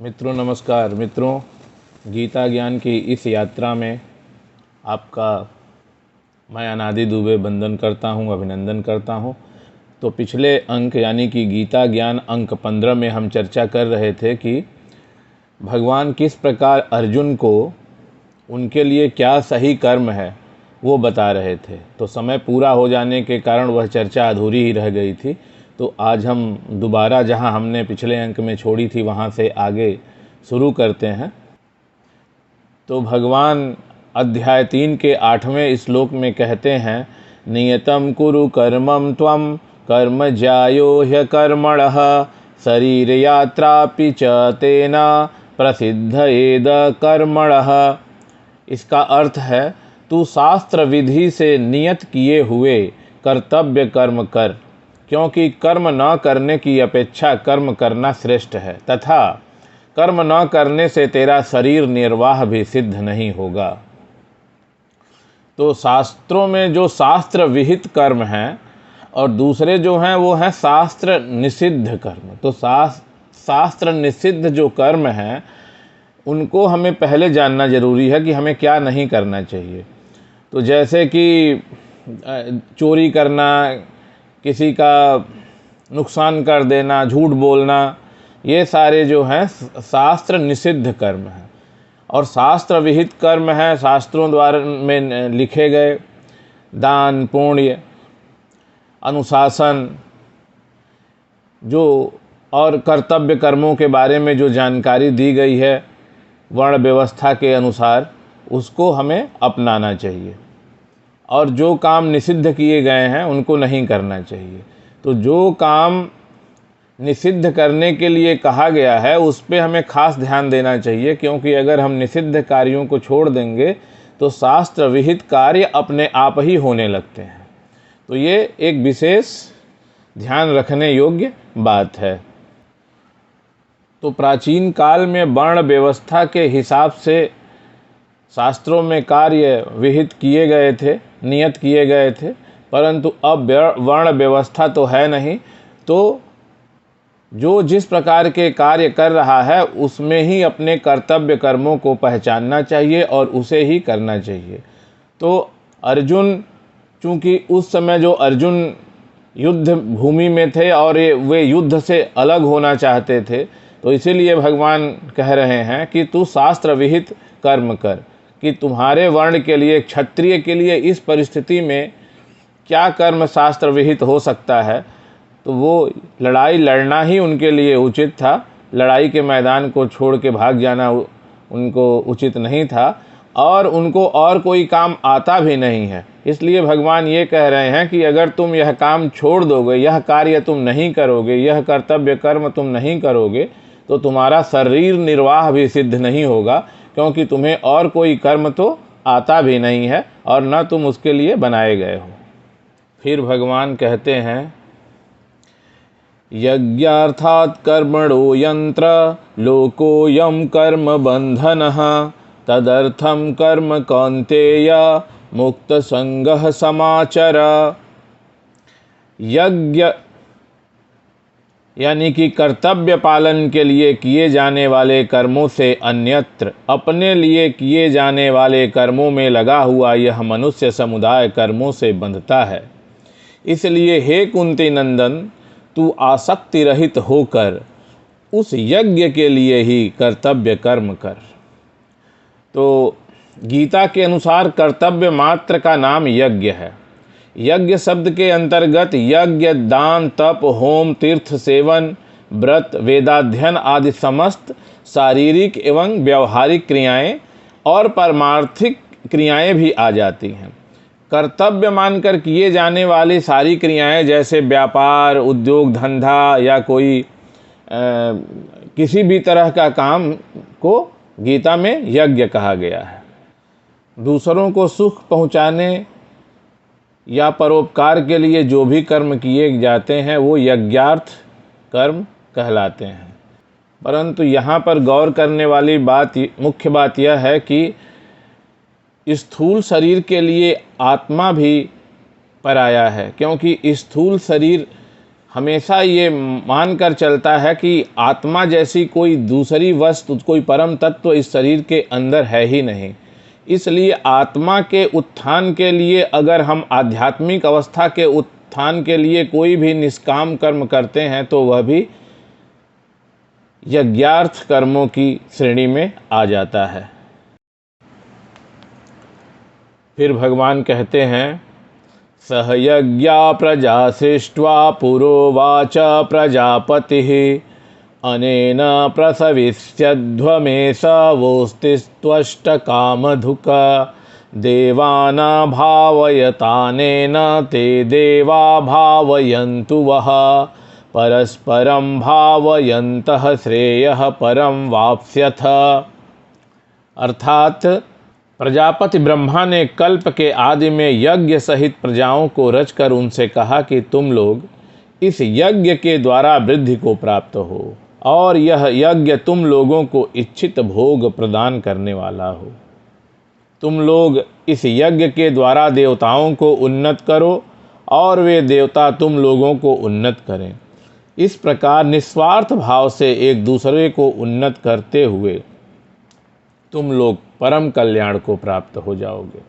मित्रों नमस्कार। मित्रों, गीता ज्ञान की इस यात्रा में आपका मैं अनादि दुबे वंदन करता हूँ, अभिनंदन करता हूँ। तो पिछले अंक यानी कि गीता ज्ञान अंक 15 में हम चर्चा कर रहे थे कि भगवान किस प्रकार अर्जुन को उनके लिए क्या सही कर्म है वो बता रहे थे। तो समय पूरा हो जाने के कारण वह चर्चा अधूरी ही रह गई थी। तो आज हम दोबारा जहां हमने पिछले अंक में छोड़ी थी वहां से आगे शुरू करते हैं। तो भगवान अध्याय 3 के 8वें श्लोक में कहते हैं, नियतं कुरु कर्मं त्वं कर्म ज्यायो ह्यकर्मणः शरीर यात्रापि च तेन प्रसिद्धयेद कर्मणः। इसका अर्थ है, तू शास्त्र विधि से नियत किए हुए कर्तव्य कर्म कर, क्योंकि कर्म न करने की अपेक्षा कर्म करना श्रेष्ठ है, तथा कर्म न करने से तेरा शरीर निर्वाह भी सिद्ध नहीं होगा। तो शास्त्रों में जो शास्त्र विहित कर्म हैं और दूसरे जो हैं वो हैं शास्त्र निषिद्ध कर्म। तो शास्त्र निषिद्ध जो कर्म हैं उनको हमें पहले जानना जरूरी है कि हमें क्या नहीं करना चाहिए। तो जैसे कि चोरी करना, किसी का नुकसान कर देना, झूठ बोलना, ये सारे जो हैं शास्त्र निषिद्ध कर्म हैं। और शास्त्र विहित कर्म हैं शास्त्रों द्वारा में लिखे गए दान, पुण्य, अनुशासन, जो और कर्तव्य कर्मों के बारे में जो जानकारी दी गई है वर्ण व्यवस्था के अनुसार, उसको हमें अपनाना चाहिए। और जो काम निषिद्ध किए गए हैं उनको नहीं करना चाहिए। तो जो काम निषिद्ध करने के लिए कहा गया है उस पे हमें खास ध्यान देना चाहिए, क्योंकि अगर हम निषिद्ध कार्यों को छोड़ देंगे तो शास्त्र विहित कार्य अपने आप ही होने लगते हैं। तो ये एक विशेष ध्यान रखने योग्य बात है। तो प्राचीन काल में वर्ण व्यवस्था के हिसाब से शास्त्रों में कार्य विहित किए गए थे, नियत किए गए थे, परंतु अब वर्ण व्यवस्था तो है नहीं। तो जो जिस प्रकार के कार्य कर रहा है उसमें ही अपने कर्तव्य कर्मों को पहचानना चाहिए और उसे ही करना चाहिए। तो अर्जुन, चूँकि उस समय जो अर्जुन युद्ध भूमि में थे और वे युद्ध से अलग होना चाहते थे, तो इसीलिए भगवान कह रहे हैं कि तू शास्त्र विहित कर्म कर, कि तुम्हारे वर्ण के लिए, क्षत्रिय के लिए इस परिस्थिति में क्या कर्म शास्त्र विहित हो सकता है। तो वो लड़ाई लड़ना ही उनके लिए उचित था। लड़ाई के मैदान को छोड़ के भाग जाना उनको उचित नहीं था और उनको और कोई काम आता भी नहीं है। इसलिए भगवान ये कह रहे हैं कि अगर तुम यह काम छोड़ दोगे, यह कार्य तुम नहीं करोगे, यह कर्तव्य कर्म तुम नहीं करोगे, तो तुम्हारा शरीर निर्वाह भी सिद्ध नहीं होगा, क्योंकि तुम्हें और कोई कर्म तो आता भी नहीं है और न तुम उसके लिए बनाए गए हो। फिर भगवान कहते हैं, यज्ञार्थात् कर्मणो यंत्र लोकोऽयं कर्म बंधनः तदर्थं कर्म कौन्तेय मुक्त संगः समाचर। यज्ञ यानी कि कर्तव्य पालन के लिए किए जाने वाले कर्मों से अन्यत्र अपने लिए किए जाने वाले कर्मों में लगा हुआ यह मनुष्य समुदाय कर्मों से बंधता है। इसलिए हे कुंती नंदन, तू आसक्ति रहित होकर उस यज्ञ के लिए ही कर्तव्य कर्म कर। तो गीता के अनुसार कर्तव्य मात्र का नाम यज्ञ है। यज्ञ शब्द के अंतर्गत यज्ञ, दान, तप, होम, तीर्थ सेवन, व्रत, वेदाध्ययन आदि समस्त शारीरिक एवं व्यवहारिक क्रियाएं और पारमार्थिक क्रियाएं भी आ जाती हैं। कर्तव्य मानकर किए जाने वाली सारी क्रियाएं, जैसे व्यापार, उद्योग, धंधा या कोई किसी भी तरह का काम को गीता में यज्ञ कहा गया है। दूसरों को सुख पहुंचाने या परोपकार के लिए जो भी कर्म किए जाते हैं वो यज्ञार्थ कर्म कहलाते हैं। परंतु यहाँ पर गौर करने वाली मुख्य बात यह है कि स्थूल शरीर के लिए आत्मा भी पराया है, क्योंकि स्थूल शरीर हमेशा ये मानकर चलता है कि आत्मा जैसी कोई दूसरी वस्तु, कोई परम तत्व इस शरीर के अंदर है ही नहीं। इसलिए आत्मा के उत्थान के लिए अगर हम आध्यात्मिक अवस्था के उत्थान के लिए कोई भी निष्काम कर्म करते हैं तो वह भी यज्ञार्थ कर्मों की श्रेणी में आ जाता है। फिर भगवान कहते हैं, सह यज्ञा प्रजा सृष्ट्वा पुरोवाच प्रजापतिः अनेन प्रसविष्यध्वमेष वोस्तिस्त्वष्टकामधुक देवाना भावयतानेन ते देवा भावयन्तु वः परस्परं भावयन्तः श्रेयः परं वाप्स्यथ। अर्थात प्रजापति ब्रह्मा ने कल्प के आदि में यज्ञ सहित प्रजाओं को रचकर उनसे कहा कि तुम लोग इस यज्ञ के द्वारा वृद्धि को प्राप्त हो और यह यज्ञ तुम लोगों को इच्छित भोग प्रदान करने वाला हो। तुम लोग इस यज्ञ के द्वारा देवताओं को उन्नत करो और वे देवता तुम लोगों को उन्नत करें। इस प्रकार निस्वार्थ भाव से एक दूसरे को उन्नत करते हुए तुम लोग परम कल्याण को प्राप्त हो जाओगे।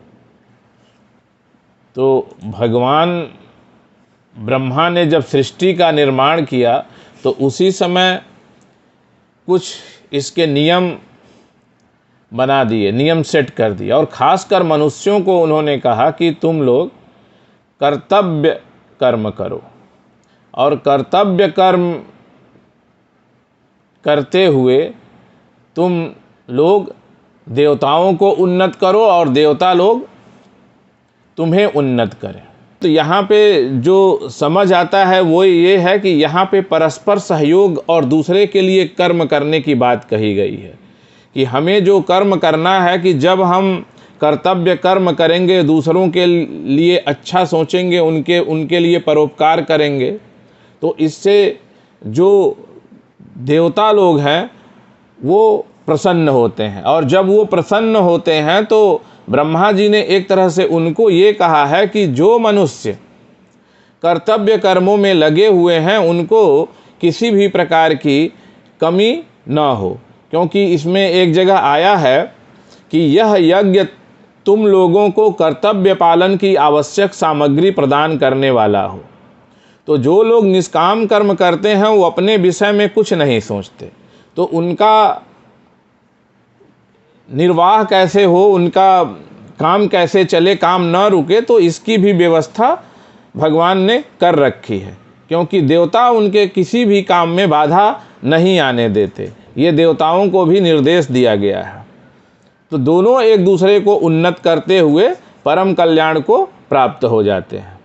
तो भगवान ब्रह्मा ने जब सृष्टि का निर्माण किया तो उसी समय कुछ इसके नियम बना दिए, नियम सेट कर दिए, और खासकर मनुष्यों को उन्होंने कहा कि तुम लोग कर्तव्य कर्म करो और कर्तव्य कर्म करते हुए तुम लोग देवताओं को उन्नत करो और देवता लोग तुम्हें उन्नत करें। तो यहाँ पे जो समझ आता है वो ये है कि यहाँ पे परस्पर सहयोग और दूसरे के लिए कर्म करने की बात कही गई है कि हमें जो कर्म करना है कि जब हम कर्तव्य कर्म करेंगे, दूसरों के लिए अच्छा सोचेंगे, उनके लिए परोपकार करेंगे, तो इससे जो देवता लोग हैं वो प्रसन्न होते हैं। और जब वो प्रसन्न होते हैं तो ब्रह्मा जी ने एक तरह से उनको ये कहा है कि जो मनुष्य कर्तव्य कर्मों में लगे हुए हैं उनको किसी भी प्रकार की कमी न हो, क्योंकि इसमें एक जगह आया है कि यह यज्ञ तुम लोगों को कर्तव्य पालन की आवश्यक सामग्री प्रदान करने वाला हो। तो जो लोग निष्काम कर्म करते हैं वो अपने विषय में कुछ नहीं सोचते, तो उनका निर्वाह कैसे हो, उनका काम कैसे चले, काम न रुके, तो इसकी भी व्यवस्था भगवान ने कर रखी है, क्योंकि देवता उनके किसी भी काम में बाधा नहीं आने देते। ये देवताओं को भी निर्देश दिया गया है। तो दोनों एक दूसरे को उन्नत करते हुए परम कल्याण को प्राप्त हो जाते हैं।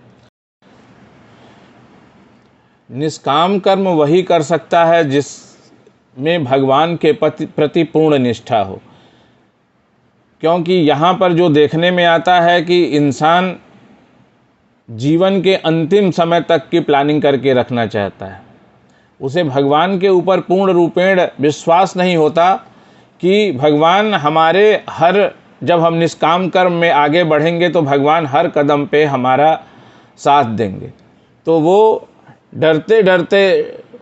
निष्काम कर्म वही कर सकता है जिसमें भगवान के प्रति पूर्ण निष्ठा हो, क्योंकि यहाँ पर जो देखने में आता है कि इंसान जीवन के अंतिम समय तक की प्लानिंग करके रखना चाहता है। उसे भगवान के ऊपर पूर्ण रूपेण विश्वास नहीं होता कि भगवान जब हम निष्काम कर्म में आगे बढ़ेंगे तो भगवान हर कदम पे हमारा साथ देंगे। तो वो डरते डरते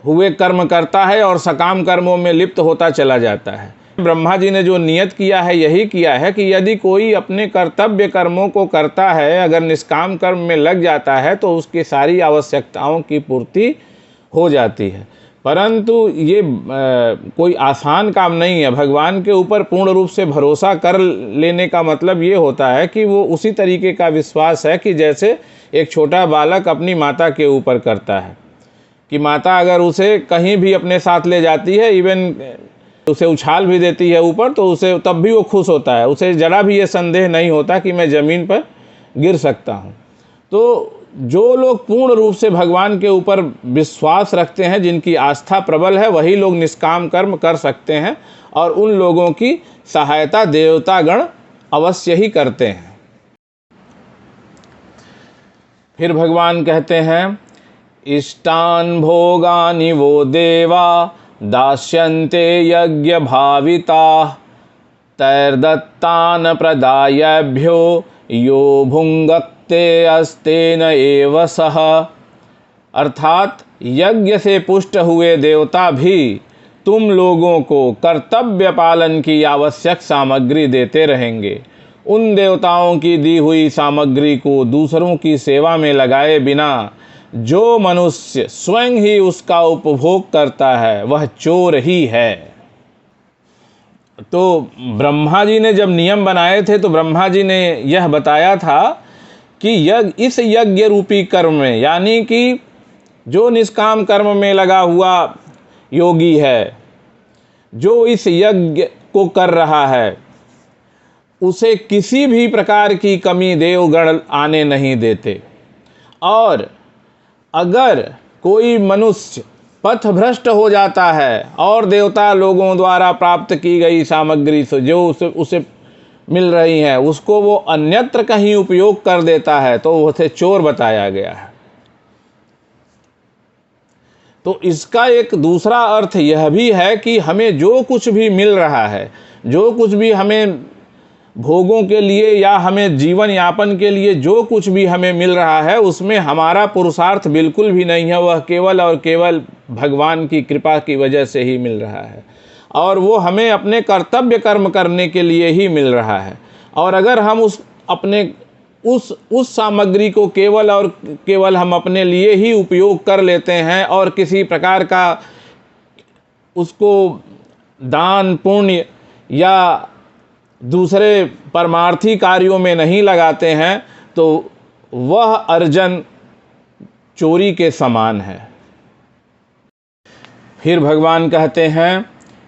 हुए कर्म करता है और सकाम कर्मों में लिप्त होता चला जाता है। ब्रह्मा जी ने जो नियत किया है यही किया है कि यदि कोई अपने कर्तव्य कर्मों को करता है, अगर निष्काम कर्म में लग जाता है तो उसकी सारी आवश्यकताओं की पूर्ति हो जाती है। परंतु ये कोई आसान काम नहीं है। भगवान के ऊपर पूर्ण रूप से भरोसा कर लेने का मतलब ये होता है कि वो उसी तरीके का विश्वास है कि जैसे एक छोटा बालक अपनी माता के ऊपर करता है, कि माता अगर उसे कहीं भी अपने साथ ले जाती है, इवन उसे उछाल भी देती है ऊपर, तो उसे तब भी वो खुश होता है। उसे जरा भी ये संदेह नहीं होता कि मैं ज़मीन पर गिर सकता हूँ। तो जो लोग पूर्ण रूप से भगवान के ऊपर विश्वास रखते हैं, जिनकी आस्था प्रबल है, वही लोग निष्काम कर्म कर सकते हैं और उन लोगों की सहायता देवतागण अवश्य ही करते हैं। फिर भगवान कहते हैं, इष्टान भोगानि वो देवा दास्यन्ते यज्ञ भाविता तैर्दत्तान प्रदायभ्यो यो भुंगक्ते अस्तेन एव सह। अर्थात यज्ञ से पुष्ट हुए देवता भी तुम लोगों को कर्तव्य पालन की आवश्यक सामग्री देते रहेंगे। उन देवताओं की दी हुई सामग्री को दूसरों की सेवा में लगाए बिना जो मनुष्य स्वयं ही उसका उपभोग करता है वह चोर ही है। तो ब्रह्मा जी ने जब नियम बनाए थे तो ब्रह्मा जी ने यह बताया था कि इस यज्ञ रूपी कर्म में, यानी कि जो निष्काम कर्म में लगा हुआ योगी है, जो इस यज्ञ को कर रहा है, उसे किसी भी प्रकार की कमी देवगण आने नहीं देते। और अगर कोई मनुष्य पथ भ्रष्ट हो जाता है और देवता लोगों द्वारा प्राप्त की गई सामग्री से जो उसे मिल रही है उसको वो अन्यत्र कहीं उपयोग कर देता है तो उसे चोर बताया गया है। तो इसका एक दूसरा अर्थ यह भी है कि हमें जो कुछ भी मिल रहा है, जो कुछ भी हमें भोगों के लिए या हमें जीवन यापन के लिए जो कुछ भी हमें मिल रहा है उसमें हमारा पुरुषार्थ बिल्कुल भी नहीं है, वह केवल और केवल भगवान की कृपा की वजह से ही मिल रहा है और वो हमें अपने कर्तव्य कर्म करने के लिए ही मिल रहा है। और अगर हम उस सामग्री को केवल और केवल हम अपने लिए ही उपयोग कर लेते हैं और किसी प्रकार का उसको दान पुण्य या दूसरे परमार्थी कार्यों में नहीं लगाते हैं तो वह अर्जन चोरी के समान है। फिर भगवान कहते हैं,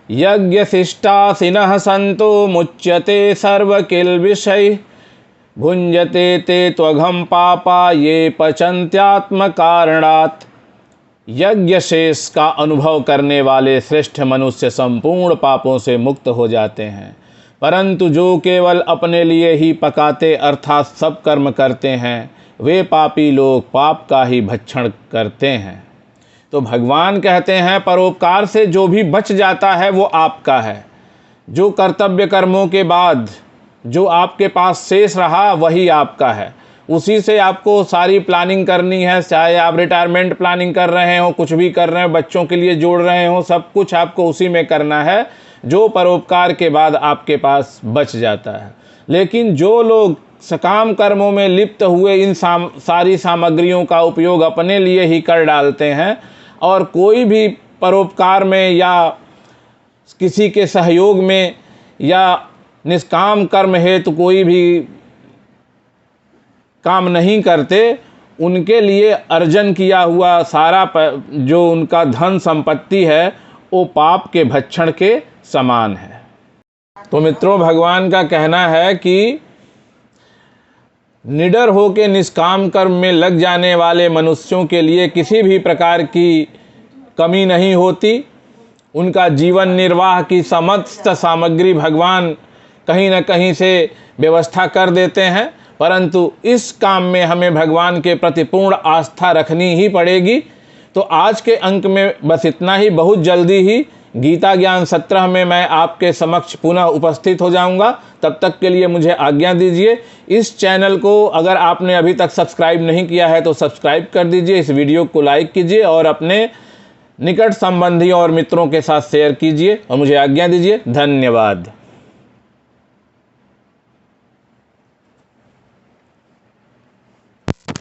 यज्ञ शिष्टासिनः संतो मुच्यते सर्व किल विषय भुंजते ते त्वघम पापा ये पचन्त्यात्म कारणात्। यज्ञ शेष का अनुभव करने वाले श्रेष्ठ मनुष्य संपूर्ण पापों से मुक्त हो जाते हैं, परंतु जो केवल अपने लिए ही पकाते अर्थात सब कर्म करते हैं वे पापी लोग पाप का ही भक्षण करते हैं। तो भगवान कहते हैं परोपकार से जो भी बच जाता है वो आपका है। जो कर्तव्य कर्मों के बाद जो आपके पास शेष रहा वही आपका है, उसी से आपको सारी प्लानिंग करनी है। चाहे आप रिटायरमेंट प्लानिंग कर रहे हो, कुछ भी कर रहे हो, बच्चों के लिए जोड़ रहे हो, सब कुछ आपको उसी में करना है जो परोपकार के बाद आपके पास बच जाता है। लेकिन जो लोग सकाम कर्मों में लिप्त हुए इन सारी सामग्रियों का उपयोग अपने लिए ही कर डालते हैं और कोई भी परोपकार में या किसी के सहयोग में या निष्काम कर्म हेतु कोई भी काम नहीं करते, उनके लिए अर्जन किया हुआ सारा जो उनका धन संपत्ति है वो पाप के भक्षण के समान है। तो मित्रों, भगवान का कहना है कि निडर होकर निष्काम कर्म में लग जाने वाले मनुष्यों के लिए किसी भी प्रकार की कमी नहीं होती। उनका जीवन निर्वाह की समस्त सामग्री भगवान कहीं न कहीं से व्यवस्था कर देते हैं, परंतु इस काम में हमें भगवान के प्रति पूर्ण आस्था रखनी ही पड़ेगी। तो आज के अंक में बस इतना ही। बहुत जल्दी ही गीता ज्ञान 17 में मैं आपके समक्ष पुनः उपस्थित हो जाऊंगा। तब तक के लिए मुझे आज्ञा दीजिए। इस चैनल को अगर आपने अभी तक सब्सक्राइब नहीं किया है तो सब्सक्राइब कर दीजिए, इस वीडियो को लाइक कीजिए और अपने निकट संबंधी और मित्रों के साथ शेयर कीजिए और मुझे आज्ञा दीजिए। धन्यवाद।